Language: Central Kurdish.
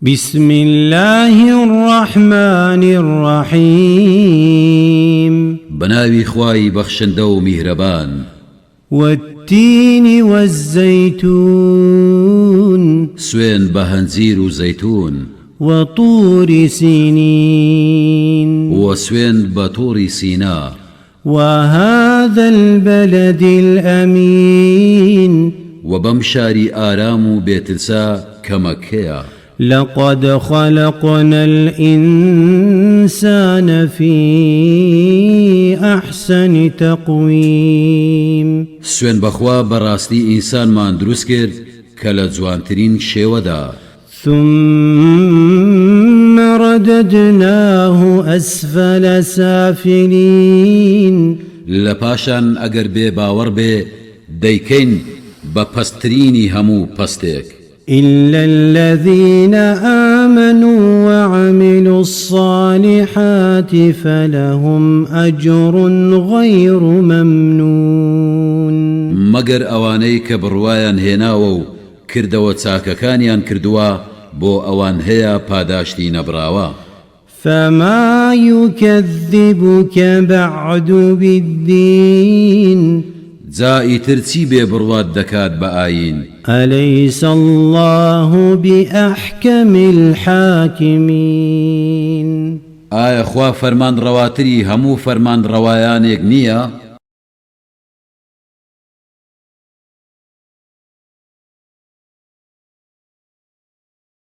بسم الله الرحمن الرحيم بناوي خواي بخشندو مهربان والتين والزيتون سوين بهنزير زيتون وطور سينين وسوين بطور سيناء وهذا البلد الأمين وبمشاري آرام بيتلسا كمكيا لقد خلقنا الإنسان في أحسن تقويم سوين بخوا براستي إنسان مان دروس كرد كلا جوانترين شيودا ثم رددناه أسفل سافلين لپاشان اگر بي باور بي ديكين بپستريني همو پستيك إلا الذين آمنوا وعملوا الصالحات فلهم أجر غير ممنون مگر اواني كبروايان هناو كردو تساككانيان كردوا بو اوان هيا پاداشتي نبراوا فما يكذبك بعد بالدين زائي ترتي ببرواد دكات بآين أليس الله بأحكم الحاكمين آيا خوا فرمان رواتري همو فرمان روايانيك نيا